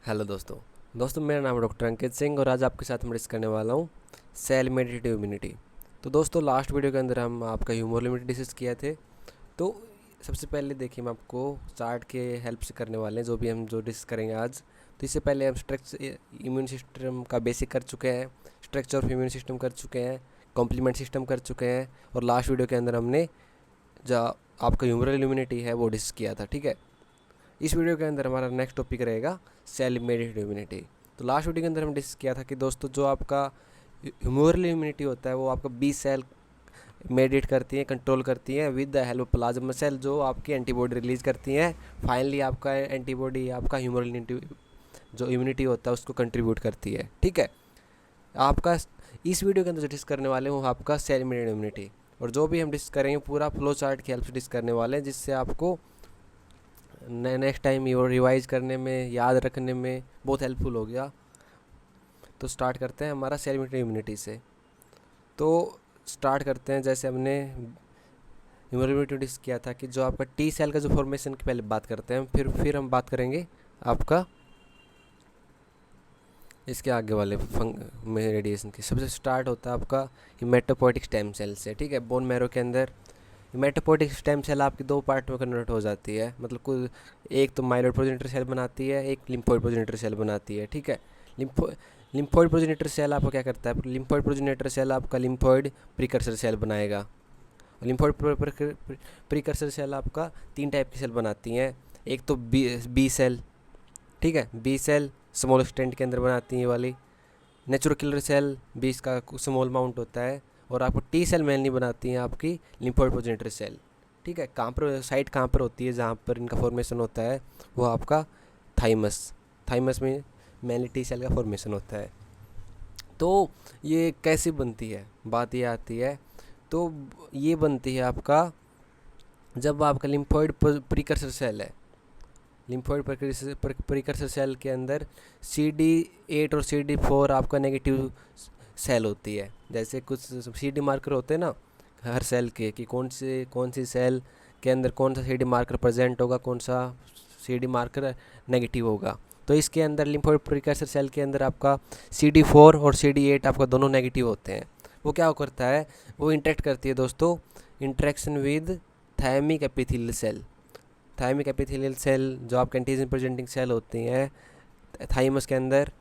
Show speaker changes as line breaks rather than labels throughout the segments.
Hello दोस्तों मेरा नाम है डॉक्टर अंकित सिंह और आज आपके साथ मैं डिस्कस करने वाला हूँ सेल मेडिटेटिव इम्यूनिटी। तो दोस्तों लास्ट वीडियो के अंदर हम आपका ह्यूमरल इम्यूनिटी डिस्कस किया थे। तो सबसे पहले देखिए हम आपको चार्ट के हेल्प से करने वाले हैं जो डिस्कस करेंगे आज। तो इससे पहले हम स्ट्रक्चर इम्यून सिस्टम का बेसिक कर चुके हैं, स्ट्रक्चर ऑफ इम्यून सिस्टम कर चुके हैं, कॉम्प्लीमेंट सिस्टम कर चुके हैं और लास्ट वीडियो के अंदर हमने जो आपका ह्यूमरल इम्यूनिटी है वो डिस्कस किया था। ठीक है, इस वीडियो के अंदर हमारा नेक्स्ट टॉपिक रहेगा सेल मेडिटेटिव इम्यूनिटी। तो लास्ट वीडियो के अंदर हम डिस्कस किया था कि दोस्तों जो आपका ह्यूमरल इम्यूनिटी होता है वो आपका बी सेल मेडिटेट करती हैं, कंट्रोल करती हैं with the help of plasma cell जो आपकी एंटीबॉडी रिलीज करती हैं। फाइनली आपका एंटीबॉडी आपका ह्यूमरल जो इम्यूनिटी होता है उसको कंट्रीब्यूट करती है। ठीक है, आपका इस वीडियो के अंदर जो डिस्कस करने वाले हैं वो आपका सेल मेडिटेटिव इम्यूनिटी, और जो भी हम डिस्कस करेंगे पूरा फ्लो चार्ट की हेल्प से डिस्कस करने वाले हैं, जिससे आपको नेक्स्ट टाइम ये रिवाइज करने में, याद रखने में बहुत हेल्पफुल हो गया। तो स्टार्ट करते हैं हमारा सेल इम्यूनिटी से। तो स्टार्ट करते हैं, जैसे हमने इम्यूनिटी डिस्कस किया था कि जो आपका टी सेल का जो फॉर्मेशन की पहले बात करते हैं, फिर हम बात करेंगे आपका इसके आगे वाले में रेडिएशन की। सबसे स्टार्ट होता है आपका हिमेटोपोइटिक स्टेम सेल से। ठीक है, बोन मैरो के अंदर हिमेटोपोइटिक स्टेम सेल आपकी दो पार्ट में कन्वर्ट हो जाती है, मतलब कुल एक तो माइलॉइड प्रोजेनिटर सेल बनाती है, एक लिम्फोइड प्रोजेनिटर सेल बनाती है। ठीक है, लिम्फोइड प्रोजेनिटर सेल आपको क्या करता है, लिम्फोइड प्रोजेनिटर सेल आपका लिम्फोइड प्रीकर्सर सेल बनाएगा। लिम्फोइड प्रीकर्सर सेल आपका तीन टाइप की सेल बनाती हैं। एक तो बी सेल, ठीक है, बी सेल स्मॉल एक्सटेंट के अंदर बनाती है वाली। नेचुरल किलर सेल भी इसका स्मॉल माउंट होता है। और आपको टी सेल मेनली बनाती हैं आपकी लिम्फोइड प्रोजेनिटर सेल। ठीक है, कहाँ पर साइट कहाँ पर होती है जहाँ पर इनका फॉर्मेशन होता है, वो आपका थाइमस में मेनली टी सेल का फॉर्मेशन होता है। तो ये कैसे बनती है, बात ये आती है। तो ये बनती है आपका जब आपका लिम्फोइड प्रीकर्सर सेल है, लिम्फोइड प्रीकर्सर सेल के अंदर CD8 और CD4 आपका नेगेटिव सेल होती है। जैसे कुछ CD मार्कर होते हैं ना हर सेल के, कि कौन सी सेल के अंदर कौन सा CD मार्कर प्रेजेंट होगा, कौन सा CD मार्कर नेगेटिव होगा। तो इसके अंदर लिम्फोइड प्रीकर्सर सेल के अंदर आपका CD4 और CD8 आपका दोनों नेगेटिव होते हैं। वो क्या करता है, वो इंटरेक्ट करती है दोस्तों, interaction with thymic epithelial cell. Thymic epithelial cell जो आपके एंटीजन प्रेजेंटिंग सेल होती हैं थाइमस के अंदर,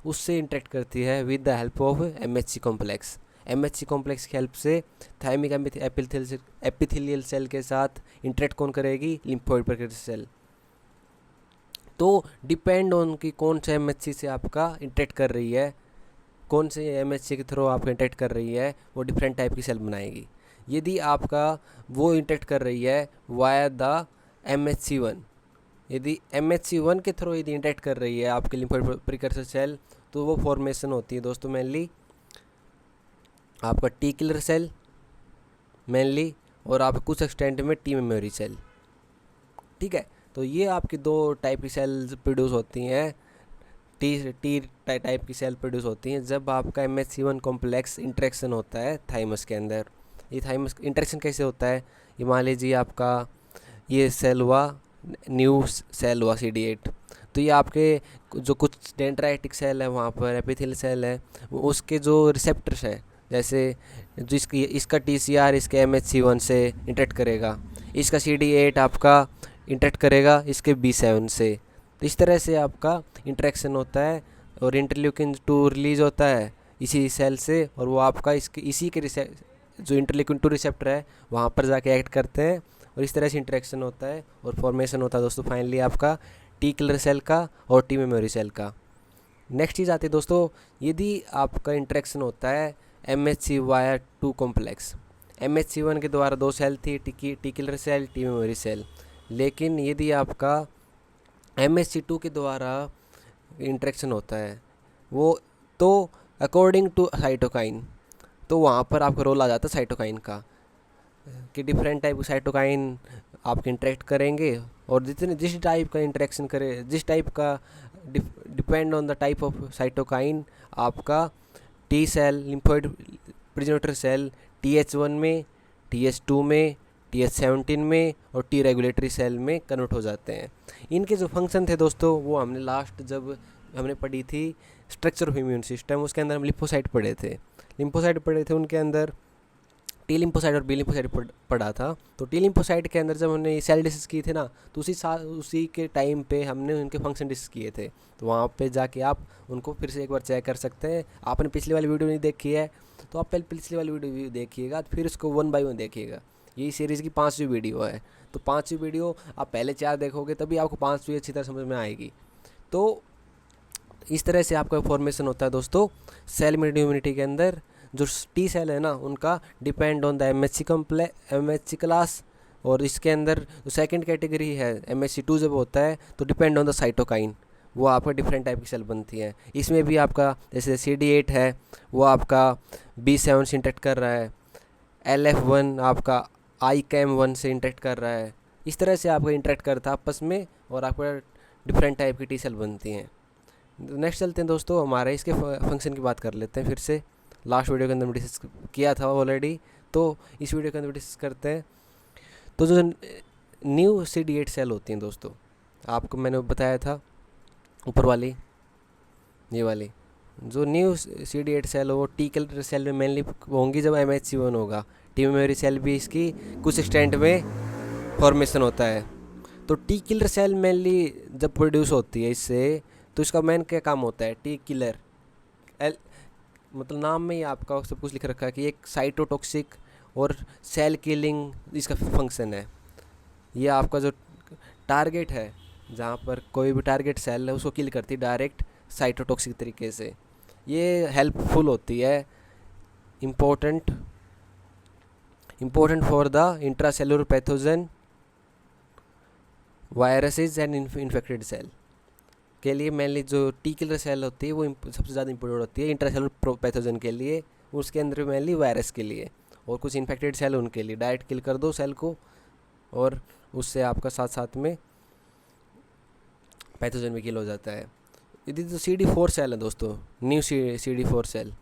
उससे इंटरेक्ट करती है with the help of MHC complex. MHC complex की हेल्प से थायमिक एपिथेलियल सेल के साथ इंटरेक्ट कौन करेगी, लिम्फोइड प्रीकर्सर सेल। तो डिपेंड ऑन कि कौन सा MHC से आपका इंटरेक्ट कर रही है, कौन से MHC के थ्रू आपका इंटरेक्ट कर रही है, वो डिफरेंट टाइप की सेल बनाएगी। यदि आपका वो इंटरेक्ट कर रही है वाया द MHC1, यदि MHC1 के थ्रू यदि इंटरेक्ट कर रही है आपके लिम्फोइड प्रीकर्सर सेल, तो वो फॉर्मेशन होती है दोस्तों मेनली आपका टी किलर सेल मेनली, और आप कुछ एक्सटेंट में टी मेमोरी सेल। ठीक है, तो ये आपकी दो टाइप की सेल प्रोड्यूस होती हैं, टी टाइप की सेल प्रोड्यूस होती हैं जब आपका MHC1 कॉम्प्लेक्स इंटरेक्शन होता है थाइमस के अंदर। ये थाइमस इंटरेक्शन कैसे होता है, ये मान लीजिए आपका ये सेल हुआ, न्यू सेल हुआ CD8, तो ये आपके जो कुछ डेंड्राइटिक सेल है वहाँ पर एपिथेलियल सेल है, उसके जो रिसेप्टर्स हैं, जैसे जो इसका TCR इसके MHC1 से इंटरेक्ट करेगा, इसका CD8 आपका इंटरेक्ट करेगा इसके B7 से। तो इस तरह से आपका इंटरेक्शन होता है और इंटरल्यूकिन 2 रिलीज होता है इसी सेल से, और वो आपका इसी के जो इंटरल्यूकिन 2 रिसेप्टर है वहाँ पर जाके एक्ट करते हैं, और इस तरह से इंटरेक्शन होता है और फॉर्मेशन होता है दोस्तों फाइनली आपका टी किलर सेल का और टी मेमोरी सेल का। नेक्स्ट चीज़ आती है दोस्तों, यदि आपका इंटरेक्शन होता है MHC वाया 2 कॉम्प्लेक्स, MHC1 के द्वारा दो सेल थी, T killer cell, T memory cell, लेकिन यदि आपका MHC2 के द्वारा इंटरेक्शन होता है वो, तो अकॉर्डिंग टू साइटोकाइन, तो वहाँ पर आपका रोल आ जाता है साइटोकाइन का, कि डिफरेंट टाइप के साइटोकाइन आपके इंटरेक्ट करेंगे, और जिस टाइप का इंटरेक्शन करे, जिस टाइप का depend on the type of cytokine आपका T cell lymphoid progenitor cell TH1 में, TH2 में, TH17 में और T रेगुलेटरी सेल में कन्वर्ट हो जाते हैं। इनके जो फंक्शन थे दोस्तों वो हमने लास्ट जब हमने पढ़ी थी स्ट्रक्चर ऑफ इम्यून सिस्टम, उसके अंदर हम लिम्फोसाइट पढ़े थे। लिम्फोसाइट पढ़े थे, उनके अंदर टी लिम्फोसाइट और बी लिम्फोसाइट पढ़ा था। तो टी लिम्फोसाइट के अंदर जब हमने सेल डिस्कस की थे ना, तो उसी के टाइम पे हमने उनके फंक्शन डिस्कस किए थे। तो वहाँ पे जाके आप उनको फिर से एक बार चेक कर सकते हैं। आपने पिछली वाली वीडियो नहीं देखी है तो आप पहले पिछली वाली वीडियो देखिएगा, फिर उसको 1 बाय 1 देखिएगा। यही सीरीज़ की 5वीं वीडियो है। तो 5वीं वीडियो आप पहले 4 देखोगे तभी आपको 5वीं अच्छी तरह समझ में आएगी। तो इस तरह से आपका फॉर्मेशन होता है दोस्तों सेल इम्यूनिटी के अंदर। जो टी सेल है ना, उनका depend on the MHC class. और इसके अंदर जो सेकंड कैटेगरी है MHC2 जब होता है तो डिपेंड ऑन द साइटोकाइन, वो आपका डिफरेंट टाइप की सेल बनती है। इसमें भी आपका जैसे CD8 है वो आपका B7 से इंटरेक्ट कर रहा है, LF1 आपका ICAM1 से इंटरेक्ट कर रहा है। इस तरह से आपका इंटरेक्ट करता है आपस में और आपका डिफरेंट टाइप की टी सेल बनती हैं। नेक्स्ट चलते हैं दोस्तों, हमारे इसके फंक्शन की बात कर लेते हैं फिर से। लास्ट वीडियो के अंदर हमने डिस्कस किया था ऑलरेडी, तो इस वीडियो के अंदर डिस्कस करते हैं। तो जो न्यू CD8 सेल होती हैं दोस्तों, आपको मैंने बताया था ऊपर वाली, ये वाली जो न्यू CD8 सेल हो वो टी किलर सेल में मेनली होंगी जब MHC1 होगा। टी मेमोरी सेल भी इसकी कुछ एक्सटेंट में फॉर्मेशन होता है। तो टी किलर सेल मेनली जब प्रोड्यूस होती है इससे, तो इसका मेन क्या काम होता है, टी किलर मतलब नाम में ही आपका सब कुछ लिख रखा है कि एक साइटोटॉक्सिक और सेल किलिंग इसका फंक्शन है। ये आपका जो टारगेट है, जहाँ पर कोई भी टारगेट सेल है उसको किल करती है डायरेक्ट साइटोटॉक्सिक तरीके से। ये हेल्पफुल होती है, important for the intracellular pathogen, viruses and infected cell के लिए। मेनली जो टी किलर सेल होती है वो सबसे ज़्यादा इंपॉर्टेंट होती है इंट्रासेलुलर पैथोजन के लिए, उसके अंदर मेनली वायरस के लिए। और कुछ इन्फेक्टेड सेल उनके लिए डायरेक्ट किल कर दो सेल को, और उससे आपका साथ साथ में पैथोजन भी किल हो जाता है। यदि जो CD4 सेल है दोस्तों, न्यू CD4 सेल,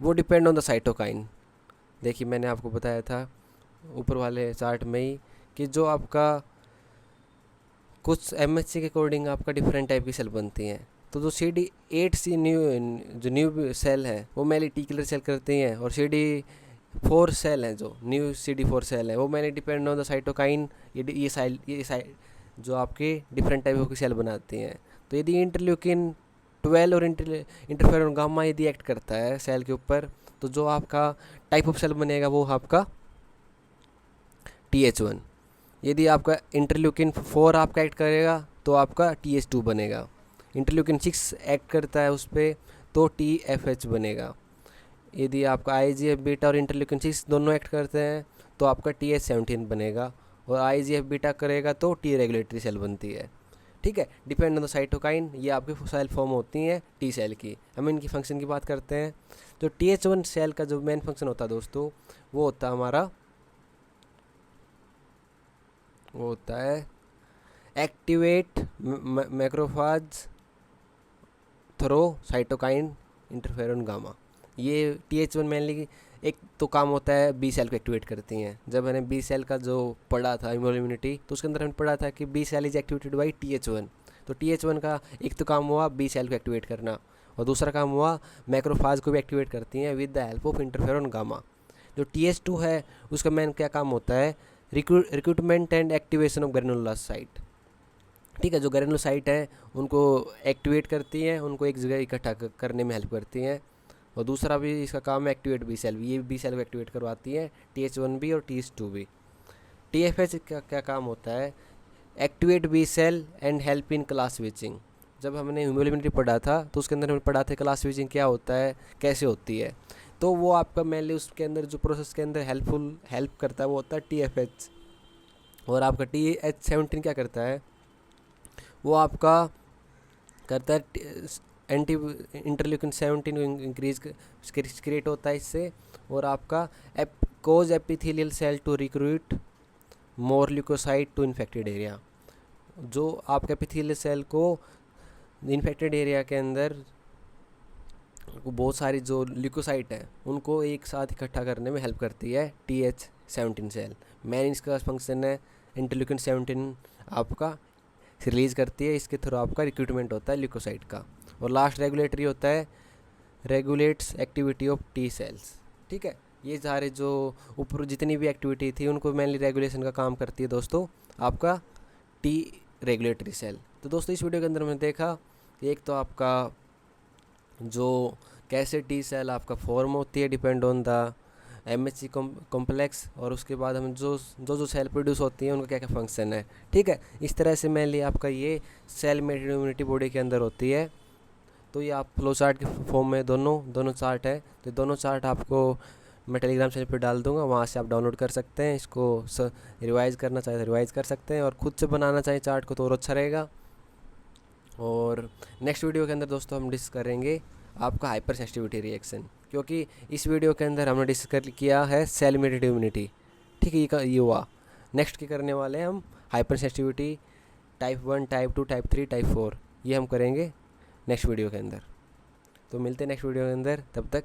वो डिपेंड ऑन द साइटोकाइन। देखिए मैंने आपको बताया था ऊपर वाले चार्ट में ही कि जो आपका कुछ MHC के अकॉर्डिंग आपका डिफरेंट टाइप की सेल बनती हैं। तो जो CD8 सी न्यू सेल है वो मेनली टी किलर सेल करती हैं, और CD4 सेल है जो न्यू CD4 सेल है वो mainly depend on the cytokine. ये जो आपके डिफरेंट टाइप की सेल बनाती हैं। तो यदि इंटरल्यूकिन 12 और इंटरफेरॉन गामा यदि एक्ट करता है सेल के ऊपर, तो जो आपका टाइप ऑफ सेल बनेगा वो आपका TH1। यदि आपका इंटरल्यूकिन 4 आपका एक्ट करेगा तो आपका TH2 बनेगा। इंटरल्यूकिन 6 एक्ट करता है उस पर तो TFH बनेगा। यदि आपका IGF बीटा और इंटरल्यूकिन 6 दोनों एक्ट करते हैं तो आपका TH17 बनेगा, और IGF बीटा करेगा तो T रेगुलेटरी सेल बनती है। ठीक है, डिपेंड ऑन द साइटोकाइन ये आपकी सेल फॉर्म होती हैं टी सेल की। हम इनकी फंक्शन की बात करते हैं। तो TH1 सेल का जो मेन फंक्शन होता है दोस्तों, वो होता है activate macrophage through cytokine interferon gamma. ये TH1 मेनली एक तो काम होता है बी सेल को एक्टिवेट करती हैं। जब मैंने बी सेल का जो पढ़ा था इम्यूनिटी, तो उसके अंदर हमने पढ़ा था कि B cell is activated by TH1। तो TH1 का एक तो काम हुआ बी सेल को एक्टिवेट करना, और दूसरा काम हुआ मैक्रोफाज को भी एक्टिवेट करती हैं with the help of interferon gamma. जो TH2 है उसका मेन क्या काम होता है, recruitment and activation of granulocyte. ठीक है, जो ग्रेनुलोसाइट हैं उनको एक्टिवेट करती हैं, उनको एक जगह इकट्ठा करने में हेल्प करती हैं। और दूसरा भी इसका काम है एक्टिवेट बी सेल, ये बी सेल को एक्टिवेट करवाती है, TH1 भी और TH2 भी। TFH का क्या काम होता है, activate B cell and help in class switching. जब हमने इम्यूनिटी पढ़ा था तो उसके अंदर हमने पढ़ा था क्लास स्विचिंग क्या होता है, कैसे होती है। तो वो आपका मेनली उसके अंदर जो प्रोसेस के अंदर हेल्प करता है वो होता है TFH। और आपका TH17 क्या करता है, वो आपका करता है एंटी इंटरल्यूकिन 17 को इंक्रीज क्रिएट होता है इससे, और आपका cause epithelial cell to recruit more leukocyte to infected area. जो आपका एपिथेलियल सेल को इन्फेक्टेड एरिया के अंदर बहुत सारी जो ल्यूकोसाइट है उनको एक साथ इकट्ठा करने में हेल्प करती है TH17 सेल। मेन इसका फंक्शन है इंटरल्यूकिन 17 आपका रिलीज़ करती है, इसके थ्रू आपका रिक्रूटमेंट होता है ल्यूकोसाइट का। और लास्ट रेगुलेटरी होता है regulates activity of T cells. ठीक है, ये सारे जो ऊपर जितनी भी एक्टिविटी थी उनको मेनली रेगुलेशन का काम करती है दोस्तों आपका टी रेगुलेटरी सेल। तो दोस्तों इस वीडियो के अंदर हमने देखा एक तो आपका जो कैसे टी सेल आपका फॉर्म होती है depend on the MHC complex, और उसके बाद हम जो सेल प्रोड्यूस होती हैं उनका क्या क्या फंक्शन है। ठीक है, इस तरह से मेनली आपका ये सेल मेडिएटेड इम्यूनिटी बॉडी के अंदर होती है। तो ये आप फ्लो चार्ट के फॉर्म में दोनों चार्ट है, तो दोनों चार्ट आपको मैं टेलीग्राम चैनल पर डाल दूंगा, वहाँ से आप डाउनलोड कर सकते हैं। इसको रिवाइज़ करना चाहे तो रिवाइज़ कर सकते हैं, और खुद से बनाना चाहे चार्ट को तो और अच्छा रहेगा। और नेक्स्ट वीडियो के अंदर दोस्तों हम डिस्कस करेंगे आपका हाइपर सेंसिटिविटी रिएक्शन, क्योंकि इस वीडियो के अंदर हमने डिस्कस किया है सेल मेडिएटेड इम्यूनिटी। ठीक है, ये हुआ। नेक्स्ट की करने वाले हैं हम hyper sensitivity type 1, type 2, type 3, type 4, ये हम करेंगे नेक्स्ट वीडियो के अंदर। तो मिलते हैं नेक्स्ट वीडियो के अंदर, तब तक